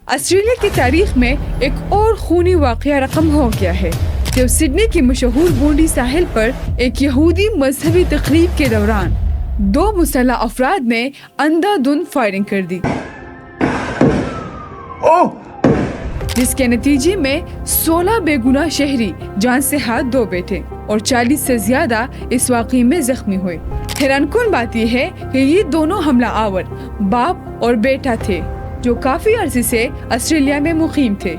Australia کی تاریخ میں ایک اور خونی واقعہ رقم ہو گیا ہے جب سڈنی کی مشہور بونڈی ساحل پر ایک یہودی مذہبی تقریب کے دوران 2 مسلح افراد نے اندھا دھند فائرنگ کر دی، جس کے نتیجے میں 16 بے گناہ شہری جان سے ہاتھ دھو بیٹھے اور 40 سے زیادہ اس واقعے میں زخمی ہوئے۔ حیران کن بات یہ ہے کہ یہ دونوں حملہ آور باپ اور بیٹا تھے جو کافی عرصے سے آسٹریلیا میں مقیم تھے۔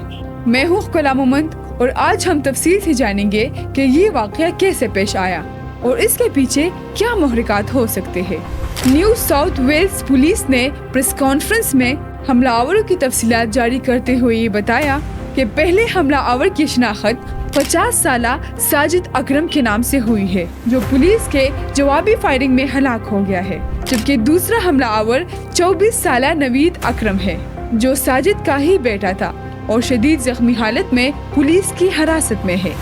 میں ہوں کلام محمد اور آج ہم تفصیل سے جانیں گے کہ یہ واقعہ کیسے پیش آیا اور اس کے پیچھے کیا محرکات ہو سکتے ہیں۔ نیو ساؤتھ ویلز پولیس نے پریس کانفرنس میں حملہ آوروں کی تفصیلات جاری کرتے ہوئے یہ بتایا کہ پہلے حملہ آور کی شناخت 50 سالہ ساجد اکرم کے نام سے ہوئی ہے جو پولیس کے جوابی فائرنگ میں ہلاک ہو گیا ہے، جبکہ دوسرا حملہ آور 24 سالہ نوید اکرم ہے جو ساجد کا ہی بیٹا تھا اور شدید زخمی حالت میں پولیس کی حراست میں ہے۔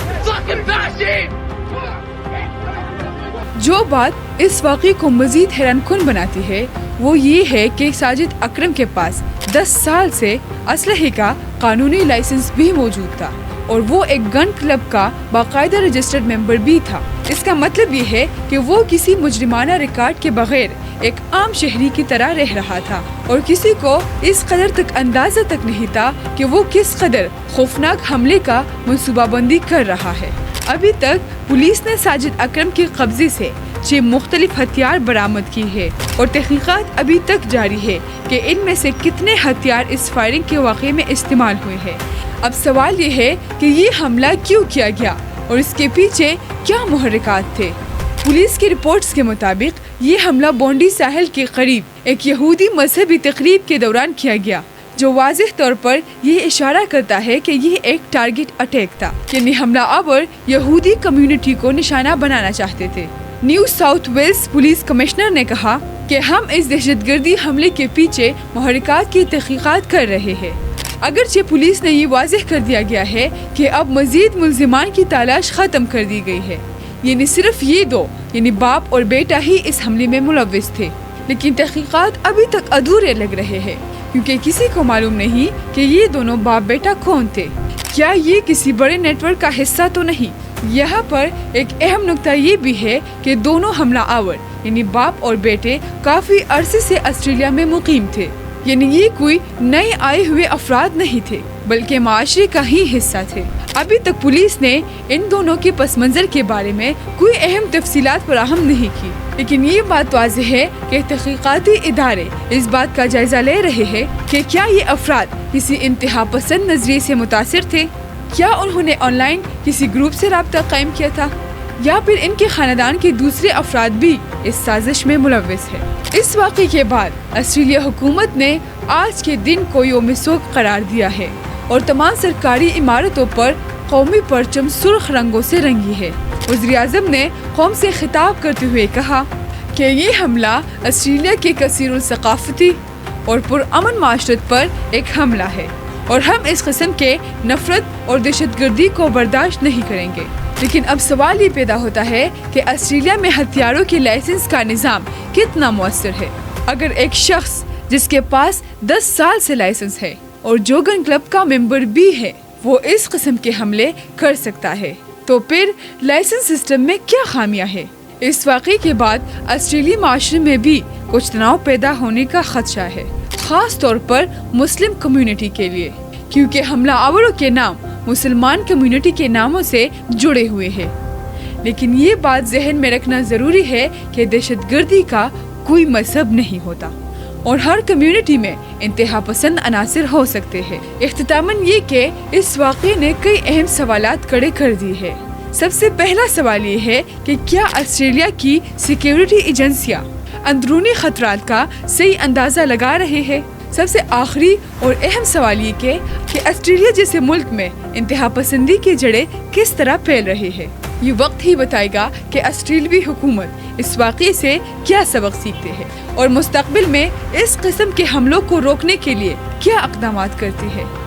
جو بات اس واقعے کو مزید حیران کن بناتی ہے وہ یہ ہے کہ ساجد اکرم کے پاس 10 سال سے اسلحے کا قانونی لائسنس بھی موجود تھا اور وہ ایک گن کلب کا باقاعدہ رجسٹرڈ ممبر بھی تھا۔ اس کا مطلب یہ ہے کہ وہ کسی مجرمانہ ریکارڈ کے بغیر ایک عام شہری کی طرح رہ رہا تھا اور کسی کو اس قدر تک اندازہ تک نہیں تھا کہ وہ کس قدر خوفناک حملے کا منصوبہ بندی کر رہا ہے۔ ابھی تک پولیس نے ساجد اکرم کے قبضے سے 6 مختلف ہتھیار برآمد کی ہے اور تحقیقات ابھی تک جاری ہے کہ ان میں سے کتنے ہتھیار اس فائرنگ کے واقعے میں استعمال ہوئے ہیں۔ اب سوال یہ ہے کہ یہ حملہ کیوں کیا گیا اور اس کے پیچھے کیا محرکات تھے۔ پولیس کی رپورٹس کے مطابق یہ حملہ بونڈی ساحل کے قریب ایک یہودی مذہبی تقریب کے دوران کیا گیا، جو واضح طور پر یہ اشارہ کرتا ہے کہ یہ ایک ٹارگٹ اٹیک تھا، یعنی حملہ آور یہودی کمیونٹی کو نشانہ بنانا چاہتے تھے۔ New South Wales police commissioner نے کہا کہ ہم اس دہشت گردی حملے کے پیچھے محرکات کی تحقیقات کر رہے ہیں۔ اگرچہ پولیس نے یہ واضح کر دیا گیا ہے کہ اب مزید ملزمان کی تلاش ختم کر دی گئی ہے، یعنی صرف یہ 2 یعنی باپ اور بیٹا ہی اس حملے میں ملوث تھے، لیکن تحقیقات ابھی تک ادھورے لگ رہے ہیں کیونکہ کسی کو معلوم نہیں کہ یہ دونوں باپ بیٹا کون تھے۔ کیا یہ کسی بڑے نیٹ ورک کا حصہ تو نہیں؟ یہاں پر ایک اہم نقطہ یہ بھی ہے کہ دونوں حملہ آور یعنی باپ اور بیٹے کافی عرصے سے آسٹریلیا میں مقیم تھے، یعنی یہ کوئی نئے آئے ہوئے افراد نہیں تھے بلکہ معاشرے کا ہی حصہ تھے۔ ابھی تک پولیس نے ان دونوں کے پس منظر کے بارے میں کوئی اہم تفصیلات فراہم نہیں کی، لیکن یہ بات واضح ہے کہ تحقیقاتی ادارے اس بات کا جائزہ لے رہے ہیں کہ کیا یہ افراد کسی انتہا پسند نظریے سے متاثر تھے، کیا انہوں نے آن لائن کسی گروپ سے رابطہ قائم کیا تھا، یا پھر ان کے خاندان کے دوسرے افراد بھی اس سازش میں ملوث ہیں۔ اس واقعے کے بعد آسٹریلیا حکومت نے آج کے دن کو یوم سوگ قرار دیا ہے اور تمام سرکاری عمارتوں پر قومی پرچم سرخ رنگوں سے رنگی ہے۔ وزیر اعظم نے قوم سے خطاب کرتے ہوئے کہا کہ یہ حملہ آسٹریلیا کے کثیر الثقافتی اور پرامن معاشرت پر ایک حملہ ہے اور ہم اس قسم کے نفرت اور دہشت گردی کو برداشت نہیں کریں گے۔ لیکن اب سوال یہ پیدا ہوتا ہے کہ آسٹریلیا میں ہتھیاروں کے لائسنس کا نظام کتنا مؤثر ہے۔ اگر ایک شخص جس کے پاس 10 سال سے لائسنس ہے اور جو گن کلب کا ممبر بھی ہے وہ اس قسم کے حملے کر سکتا ہے، تو پھر لائسنس سسٹم میں کیا خامیاں ہیں؟ اس واقعے کے بعد آسٹریلی معاشرے میں بھی کچھ تناؤ پیدا ہونے کا خدشہ ہے، خاص طور پر مسلم کمیونٹی کے لیے، کیونکہ حملہ آوروں کے نام مسلمان کمیونٹی کے ناموں سے جڑے ہوئے ہیں۔ لیکن یہ بات ذہن میں رکھنا ضروری ہے کہ دہشت گردی کا کوئی مذہب نہیں ہوتا اور ہر کمیونٹی میں انتہا پسند عناصر ہو سکتے ہیں۔ اختتاماً یہ کہ اس واقعے نے کئی اہم سوالات کھڑے کر دی ہے۔ سب سے پہلا سوال یہ ہے کہ کیا آسٹریلیا کی سیکیورٹی ایجنسیاں اندرونی خطرات کا صحیح اندازہ لگا رہے ہیں؟ سب سے آخری اور اہم سوال یہ کہ آسٹریلیا جیسے ملک میں انتہا پسندی کی جڑیں کس طرح پھیل رہی ہے۔ یہ وقت ہی بتائے گا کہ آسٹریلوی حکومت اس واقعے سے کیا سبق سیکھتے ہیں اور مستقبل میں اس قسم کے حملوں کو روکنے کے لیے کیا اقدامات کرتی ہے۔